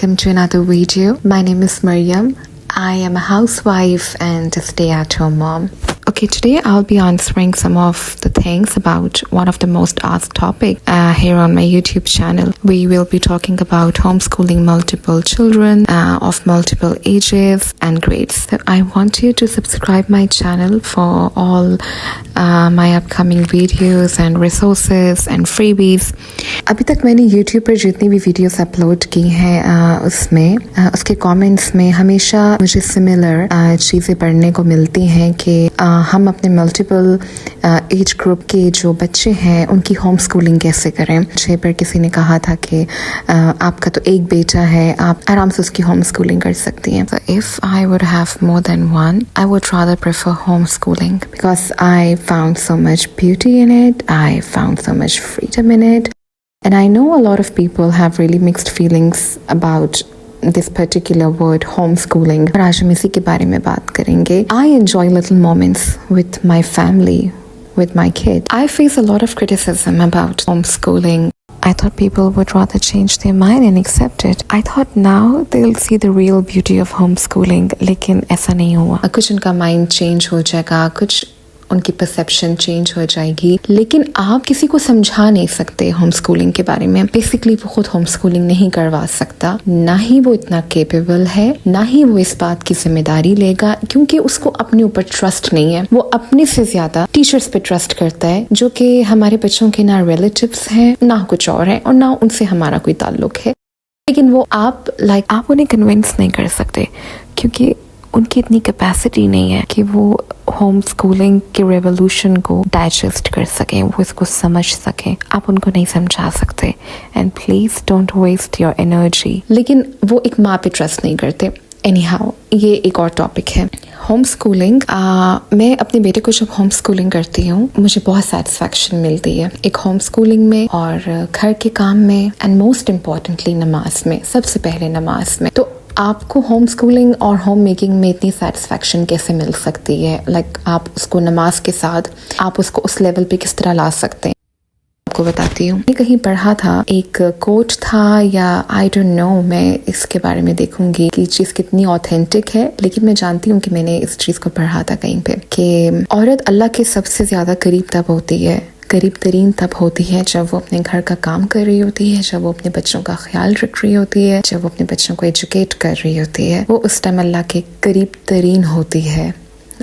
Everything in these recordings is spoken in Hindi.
welcome to another video. My name is Mariam. I am a housewife and a stay-at-home mom. Okay, today I'll be answering some of the things about one of the most asked topics here on my YouTube channel. We will be talking about homeschooling multiple children of multiple ages and grades. So I want you to subscribe my channel for all my upcoming videos and resources and freebies. अभी तक मैंने YouTube पर जितनी भी वीडियोस अपलोड की हैं उसमें उसके कमेंट्स में हमेशा मुझे सिमिलर चीज़ें पढ़ने को मिलती हैं कि हम अपने मल्टीपल एज ग्रुप के जो बच्चे हैं उनकी होम स्कूलिंग कैसे करें। मुझे पर किसी ने कहा था कि आपका तो एक बेटा है, आप आराम से उसकी होम स्कूलिंग कर सकती हैं। So if I would have more than one, I would rather prefer homeschooling because I found so much beauty in it, I found so much freedom in it, and I know a lot of people have really mixed feelings about this particular word homeschooling. और आज हम इसी के बारे में बात करेंगे। I enjoy little moments with my family, with my kid. I face a lot of criticism about homeschooling. I thought people would rather change their mind and accept it. I thought now they'll see the real beauty of homeschooling. लेकिन ऐसा नहीं हुआ। कुछ उनका माइंड चेंज हो जाएगा, कुछ उनकी परसेप्शन चेंज हो जाएगी, लेकिन आप किसी को समझा नहीं सकते होम स्कूलिंग के बारे में। बेसिकली वो खुद होम स्कूलिंग नहीं करवा सकता, ना ही वो इतना केपेबल है, ना ही वो इस बात की जिम्मेदारी लेगा, क्योंकि उसको अपने ऊपर ट्रस्ट नहीं है। वो अपने से ज्यादा टीचर्स पे ट्रस्ट करता है, जो कि हमारे बच्चों के ना रिलेटिव्स हैं, ना कुछ और है, और ना उनसे हमारा कोई ताल्लुक है। लेकिन वो आप उन्हें कन्विंस नहीं कर सकते, क्योंकि उनकी इतनी कैपेसिटी नहीं है कि वो होम स्कूलिंग के रेवोल्यूशन को डाइजेस्ट कर सकें, वो इसको समझ सकें। आप उनको नहीं समझा सकते। And please don't waste your energy. लेकिन वो एक माँ पे ट्रस्ट नहीं करते। एनीहाउ, ये एक और टॉपिक है होम स्कूलिंग। मैं अपने बेटे को जब होम स्कूलिंग करती हूँ मुझे बहुत सेटिस्फैक्शन मिलती है, एक होम स्कूलिंग में और घर के काम में, एंड मोस्ट इम्पॉर्टेंटली नमाज में। सबसे पहले नमाज में। तो आपको होम स्कूलिंग और होम मेकिंग में इतनी सेटिस्फैक्शन कैसे मिल सकती है? आप उसको नमाज के साथ आप उसको उस लेवल पे किस तरह ला सकते हैं, आपको बताती हूँ। मैंने कहीं पढ़ा था, एक कोट था या आई डोंट नो, मैं इसके बारे में देखूंगी कि चीज़ कितनी ऑथेंटिक है, लेकिन मैं जानती हूँ कि मैंने इस चीज़ को पढ़ा था कहीं पे कि औरत अल्लाह के सबसे ज़्यादा करीब तब होती है, करीब तरीन तब होती है जब वो अपने घर का काम कर रही होती है, जब वो अपने बच्चों का ख्याल रख रही होती है, जब वो अपने बच्चों को एजुकेट कर रही होती है। वो उस टाइम अल्लाह के करीब तरीन होती है।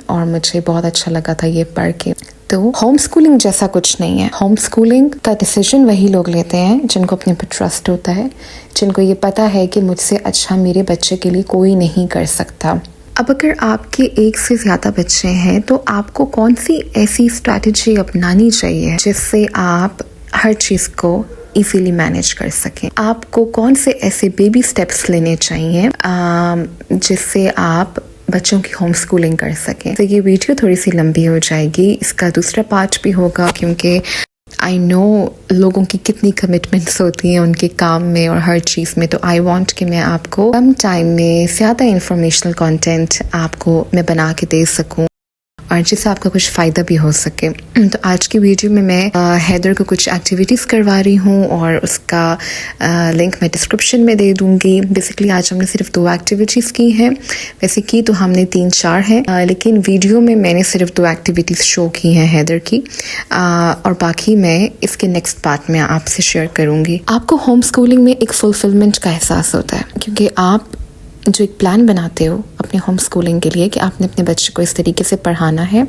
और मुझे बहुत अच्छा लगा था ये पढ़ के। तो होम स्कूलिंग जैसा कुछ नहीं है। होम स्कूलिंग का डिसीजन वही लोग लेते हैं जिनको अपने पर ट्रस्ट होता है, जिनको ये पता है कि मुझसे अच्छा मेरे बच्चे के लिए कोई नहीं कर सकता। अब अगर आपके एक से ज़्यादा बच्चे हैं तो आपको कौन सी ऐसी स्ट्रैटेजी अपनानी चाहिए जिससे आप हर चीज़ को इजीली मैनेज कर सकें? आपको कौन से ऐसे बेबी स्टेप्स लेने चाहिए जिससे आप बच्चों की होम स्कूलिंग कर सकें? तो ये वीडियो थोड़ी सी लंबी हो जाएगी, इसका दूसरा पार्ट भी होगा, क्योंकि आई नो लोगों की कितनी कमिटमेंट्स होती हैं उनके काम में और हर चीज़ में। तो आई वांट कि मैं आपको कम टाइम में ज़्यादा इंफॉर्मेशनल कंटेंट आपको मैं बना के दे सकूं और जिससे आपका कुछ फ़ायदा भी हो सके। तो आज की वीडियो में मैं हैदर को कुछ एक्टिविटीज़ करवा रही हूँ और उसका लिंक मैं डिस्क्रिप्शन में दे दूँगी। बेसिकली आज हमने सिर्फ 2 एक्टिविटीज़ की हैं, वैसे की तो हमने 3-4 हैं, लेकिन वीडियो में मैंने सिर्फ 2 एक्टिविटीज़ शो की हैं हैदर की, और बाकी मैं इसके नेक्स्ट पार्ट में आपसे शेयर करूँगी। आपको होम स्कूलिंग में एक फुलफिलमेंट का एहसास होता है, क्योंकि आप जो एक प्लान बनाते हो अपने होम स्कूलिंग के लिए कि आपने अपने बच्चे को इस तरीके से पढ़ाना है,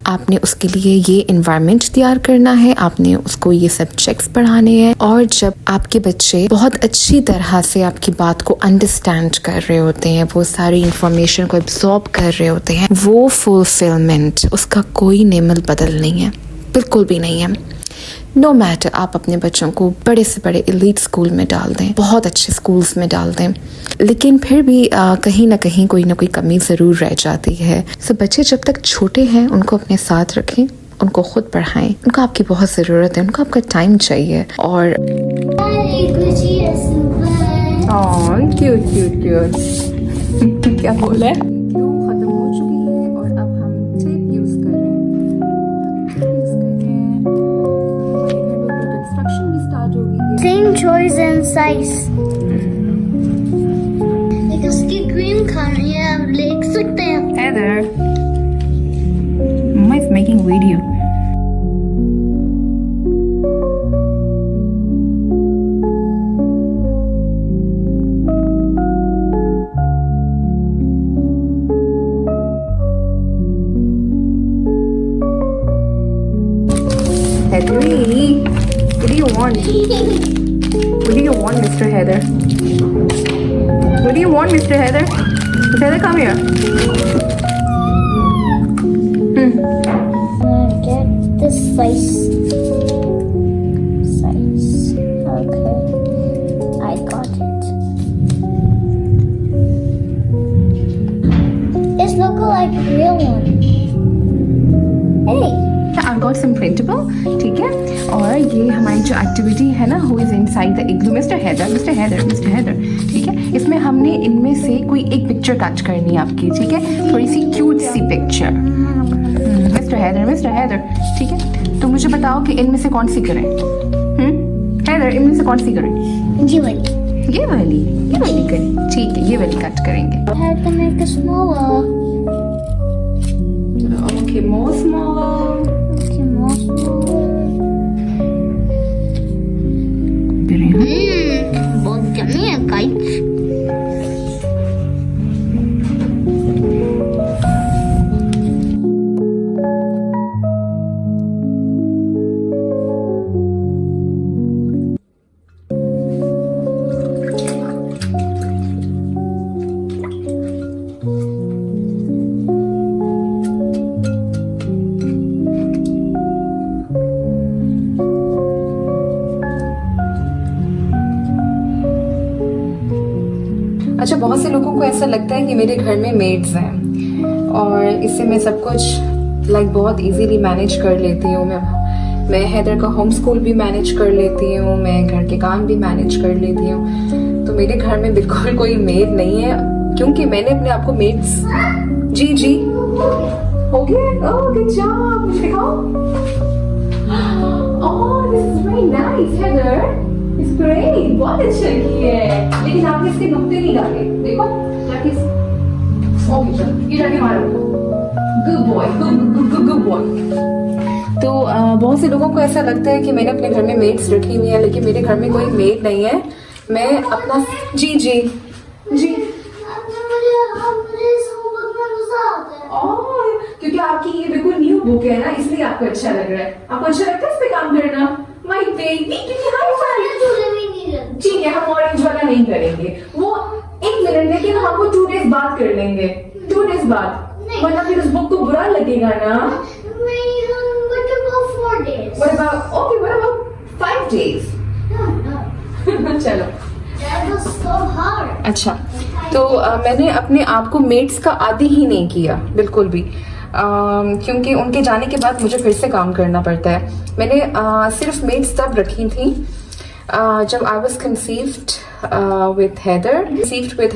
आपने उसके लिए ये इन्वायरमेंट तैयार करना है, आपने उसको ये सब्जेक्ट्स पढ़ाने हैं, और जब आपके बच्चे बहुत अच्छी तरह से आपकी बात को अंडरस्टैंड कर रहे होते हैं, वो सारी इंफॉर्मेशन को एब्जॉर्ब कर रहे होते हैं, वो फुलफिलमेंट उसका कोई नेमल बदल नहीं है, बिल्कुल भी नहीं है। नो मैटर आप अपने बच्चों को बड़े से बड़े एलीट स्कूल में डाल दें, बहुत अच्छे स्कूल्स में डाल दें, लेकिन फिर भी कहीं ना कहीं कोई ना कोई कमी ज़रूर रह जाती है। सो बच्चे जब तक छोटे हैं उनको अपने साथ रखें, उनको खुद पढ़ाएं, उनको आपकी बहुत ज़रूरत है, उनको आपका टाइम चाहिए। और क्यूट क्या बोला है? खत्म हो चुकी है और अब हम टेप यूज़ कर रहे हैं। कंस्ट्रक्शन भी स्टार्ट हो गई है। Same choice and size. ये आप देख सकते हैं। Heather, Mama is making video. Heather, what do you want? What do you want, Mr. Heather? What do you want, Mr. Heather? Mr. Heather, come here. Get this size. Okay, I got it. It's looking like a real one. Hey. I've got some printable, ठीक है. और ये हमारी जो एक्टिविटी है ना, who is inside the igloo, Mr. Heather, ठीक है. इसमें हमने इनमें से कोई एक पिक्चर कैच करनी है आपकी, ठीक है. थोड़ी सी क्यूट सी पिक्चर. Mr. Heather, ठीक है. तो मुझे बताओ कि इनमें से कौन सी करें. Heather, इनमें से कौन सी करें. ये वाली करें, ठीक है. ये वाली कट करेंगे. I have to make it smaller. Okay, more smaller. Okay, more smaller. बहुत yummy है guys. अच्छा, बहुत से लोगों को ऐसा लगता है कि मेरे घर में मेड्स हैं और इससे मैं सब कुछ बहुत इजीली मैनेज कर लेती हूँ. मैं हैदर का होम स्कूल भी मैनेज कर लेती हूँ, मैं घर के काम भी मैनेज कर लेती हूँ. तो मेरे घर में बिल्कुल कोई मेड नहीं है, क्योंकि मैंने अपने आप को मेड्स. जी हो गया. Oh good job. मुझे दिखाओ. Oh this is very nice Haider. It's great. बहुत अच्छा किया है, लेकिन आपने इसके नुक्ते नहीं डाले. देखो जाके ओके चलो ये जाके मारो. Good boy, good boy. तो बहुत से लोगों को ऐसा लगता है कि मैंने अपने घर में मेड्स रखी हुई है, लेकिन मेरे घर में कोई मेड नहीं है. मैं अपना जी क्योंकि आपकी ये बिल्कुल न्यू बुक है ना, इसलिए आपको अच्छा लग रहा है. आपको अच्छा लगता है इस पे काम करना. माय बेबी, क्योंकि ठीक है, हम ऑरेंज वाला नहीं करेंगे. वो एक मिनट, लेकिन हम वो 2 days बाद कर लेंगे. 2 days बाद, वरना फिर उस बुक को बुरा लगेगा ना. What about 5 days? चलो. अच्छा, तो मैंने अपने आप को मेड्स का आदी ही नहीं किया बिल्कुल भी, क्योंकि उनके जाने के बाद मुझे फिर से काम करना पड़ता है. मैंने सिर्फ मेड्स तब रखी थी जब I was conceived with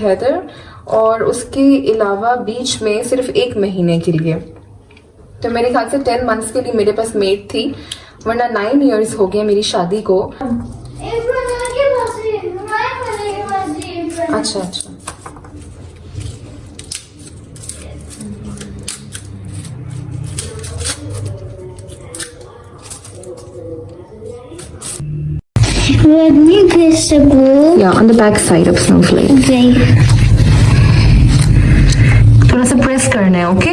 Haider, और उसके अलावा बीच में सिर्फ 1 महीने के लिए. तो मेरे ख्याल से 10 months के लिए मेरे पास मेड थी, वरना 9 years हो गए मेरी शादी को. अच्छा. Let me kiss the blue. Yeah, on the back side of snowflake. Okay. थोड़ा सा प्रेस करना है. Okay.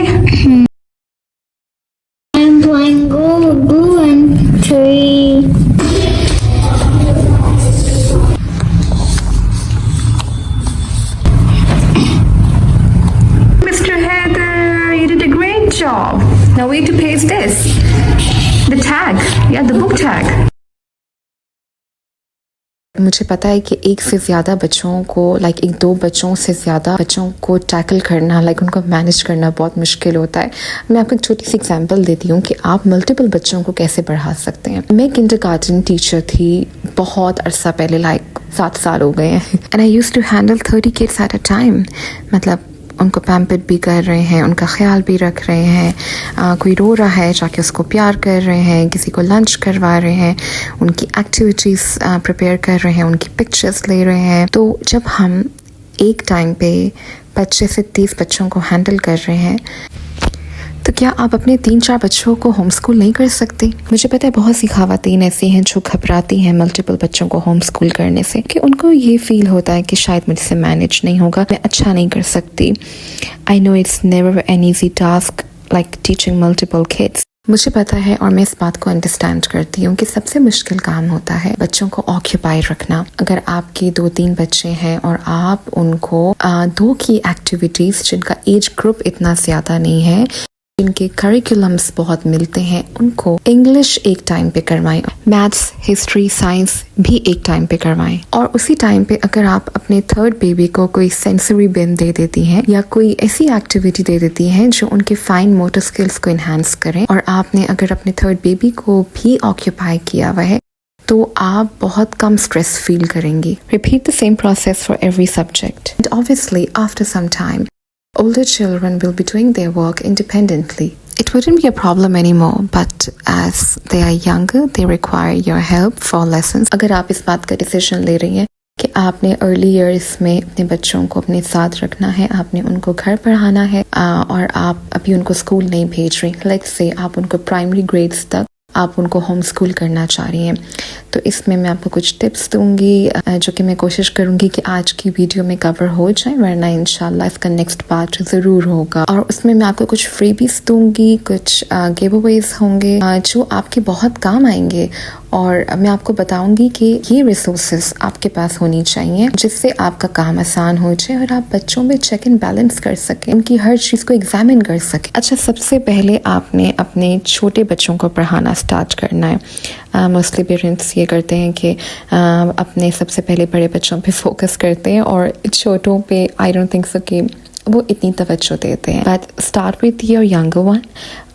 I'm playing glue and tree. Mr. Heather, you did a great job. Now wait to paste this. The tag. Yeah, the book tag. मुझे पता है कि एक से ज़्यादा बच्चों को एक 2 बच्चों से ज़्यादा बच्चों को टैकल करना उनको मैनेज करना बहुत मुश्किल होता है. मैं आपको एक छोटी सी एग्जांपल देती हूँ कि आप मल्टीपल बच्चों को कैसे पढ़ा सकते हैं. मैं किंडरगार्टन टीचर थी बहुत अरसा पहले, 7 साल हो गए हैं. And I used to handle 30 kids at a time. मतलब उनको पैम्पर्ड भी कर रहे हैं, उनका ख्याल भी रख रहे हैं, कोई रो रहा है जाके उसको प्यार कर रहे हैं, किसी को लंच करवा रहे हैं, उनकी एक्टिविटीज़ प्रिपेयर कर रहे हैं, उनकी पिक्चर्स ले रहे हैं. तो जब हम एक टाइम पे 25 से 30 बच्चों को हैंडल कर रहे हैं, तो क्या आप अपने 3-4 बच्चों को होम स्कूल नहीं कर सकते? मुझे पता है बहुत सी ख़वातीन ऐसी हैं जो घबराती हैं मल्टीपल बच्चों को होम स्कूल करने से, कि उनको ये फील होता है कि शायद मुझसे मैनेज नहीं होगा, मैं अच्छा नहीं कर सकती। I know it's never an easy task like teaching multiple kids. मुझे पता है और मैं इस बात को अंडरस्टैंड करती हूँ कि सबसे मुश्किल काम होता है बच्चों को ऑक्यूपाई रखना। अगर आपके 2-3 बच्चे हैं और आप उनको 2 की एक्टिविटीज़ जिनका एज ग्रुप इतना ज़्यादा नहीं है, जिनके करिकुलम्स बहुत मिलते हैं, उनको इंग्लिश एक टाइम पे करवाएं, मैथ्स, हिस्ट्री, साइंस भी एक टाइम पे करवाएं, और उसी टाइम पे अगर आप अपने 3rd बेबी को कोई सेंसरी बिन दे देती हैं या कोई ऐसी एक्टिविटी दे देती हैं जो उनके फाइन मोटर स्किल्स को इन्हांस करें, और आपने अगर अपने 3rd बेबी को भी ऑक्यूपाई किया हुआ है, तो आप बहुत कम स्ट्रेस फील करेंगी। Repeat the same process for every subject and obviously after some time older children will be doing their work independently. It wouldn't be a problem anymore, but as they are younger, they require your help for lessons. अगर आप इस बात का डिसीजन ले रही हैं कि आपने अर्ली ईयर्स में अपने बच्चों को अपने साथ रखना है, आपने उनको घर पढ़ाना है और आप अभी उनको स्कूल नहीं भेज रही, लेट्स से आप उनको प्राइमरी ग्रेड्स तक आप उनको होम स्कूल करना चाह रही हैं, तो इसमें मैं आपको कुछ टिप्स दूंगी जो कि मैं कोशिश करूंगी कि आज की वीडियो में कवर हो जाए, वरना इंशाल्लाह इसका नेक्स्ट पार्ट ज़रूर होगा। और उसमें मैं आपको कुछ फ्रीबीज दूंगी, कुछ गिव अवेज होंगे जो आपके बहुत काम आएंगे, और मैं आपको बताऊंगी कि ये रिसोर्सेज आपके पास होनी चाहिए जिससे आपका काम आसान हो जाए और आप बच्चों में चेक एंड बैलेंस कर सकें, उनकी हर चीज़ को एग्जामिन कर सकें। अच्छा, सबसे पहले आपने अपने छोटे बच्चों को पढ़ाना स्टार्ट करना है। मोस्टली पेरेंट्स ये करते हैं कि अपने सबसे पहले बड़े बच्चों पे फोकस करते हैं और छोटों पे आई डोंट थिंक सो कि वो इतनी तवज्जो देते हैं। But start with your younger one,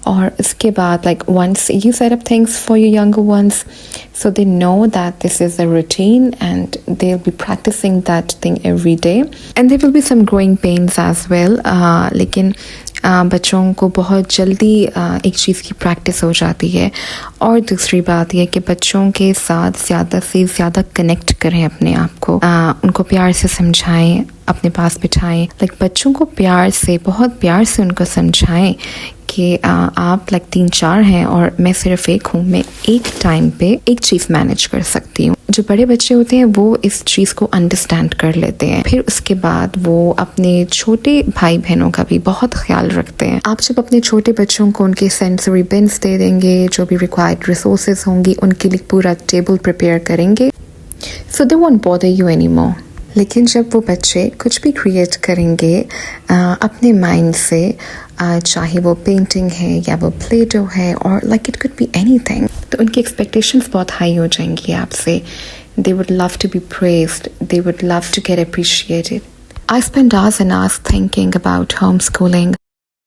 और इसके बाद like once you set up things for your younger ones so they know that this is a routine and they'll be practicing that thing every day, and there will be some growing pains as well, लेकिन बच्चों को बहुत जल्दी एक चीज़ की प्रैक्टिस हो जाती है। और दूसरी बात यह कि बच्चों के साथ ज़्यादा से ज़्यादा कनेक्ट करें अपने आप को, उनको प्यार से समझाएं, अपने पास बिठाएं, बच्चों को प्यार से, बहुत प्यार से उनको समझाएं कि आप 3-4 हैं और मैं सिर्फ एक हूँ, मैं एक टाइम पे एक चीज़ मैनेज कर सकती हूँ। जो बड़े बच्चे होते हैं वो इस चीज़ को अंडरस्टैंड कर लेते हैं, फिर उसके बाद वो अपने छोटे भाई बहनों का भी बहुत ख्याल रखते हैं। आप जब अपने छोटे बच्चों को उनके सेंसरी बिन्स दे देंगे, जो भी रिक्वायर्ड रिसोर्सेज होंगी उनके लिए पूरा टेबल प्रिपेयर करेंगे, so they won't bother you anymore. लेकिन जब वो बच्चे कुछ भी क्रिएट करेंगे अपने माइंड से, चाहे वो पेंटिंग है या वो प्ले डो है और इट कुड बी एनीथिंग, तो उनकी एक्सपेक्टेशंस बहुत हाई हो जाएंगी आपसे। They would love to be praised, they would love to get appreciated. I spend hours and hours thinking about home schooling.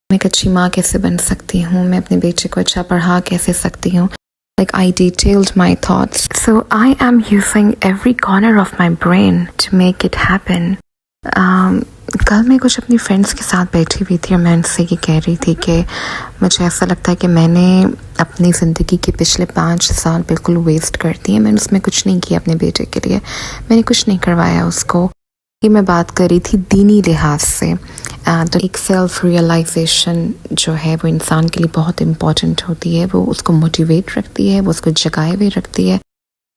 मैं एक अच्छी माँ कैसे बन सकती हूँ, मैं अपने बेटे को अच्छा पढ़ा कैसे सकती हूँ। I detailed my thoughts. So I am using every corner of my brain to make it happen. कल मैं कुछ अपनी फ्रेंड्स के साथ बैठी हुई थी और मैं उनसे ये कह रही थी कि मुझे ऐसा लगता है कि मैंने अपनी ज़िंदगी के पिछले 5 साल बिल्कुल वेस्ट कर दिए। मैंने उसमें कुछ नहीं किया अपने बेटे के लिए, मैंने कुछ नहीं करवाया उसको। ये मैं बात कर रही थी दीनी लिहाज से। तो एक सेल्फ रियलाइजेशन जो है वो इंसान के लिए बहुत इम्पॉर्टेंट होती है, वो उसको मोटिवेट रखती है, वो उसको जगाए हुए रखती है।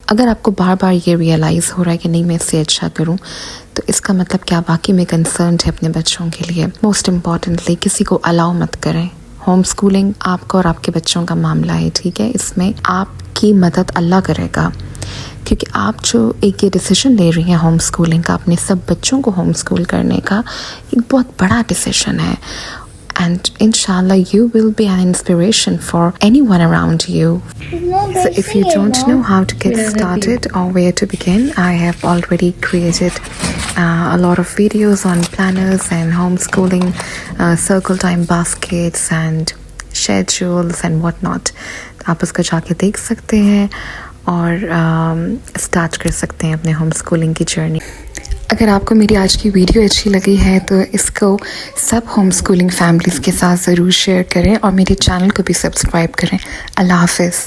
अगर आपको बार बार ये रियलाइज़ हो रहा है कि नहीं मैं इससे अच्छा करूं, तो इसका मतलब क्या वाकई में कंसर्न है अपने बच्चों के लिए। मोस्ट इम्पॉर्टेंटली किसी को अलाउ मत करें। होम स्कूलिंग आपका और आपके बच्चों का मामला है, ठीक है, इसमें आपकी मदद अल्लाह करेगा, क्योंकि आप जो एक ये डिसीजन ले रही हैं होम स्कूलिंग का, अपने सब बच्चों को होम स्कूल करने का, एक बहुत बड़ा डिसीजन है। And inshallah you will be an inspiration for anyone around you. So if you don't know how to get started or where to begin, I have already created a lot of videos on planners and homeschooling, circle time baskets and schedules and whatnot. आप उसको जाके देख सकते हैं और स्टार्ट कर सकते हैं अपने होम स्कूलिंग की जर्नी। अगर आपको मेरी आज की वीडियो अच्छी लगी है तो इसको सब होम स्कूलिंग फैमिलीज़ के साथ ज़रूर शेयर करें और मेरे चैनल को भी सब्सक्राइब करें। अल्लाह हाफ़िज़।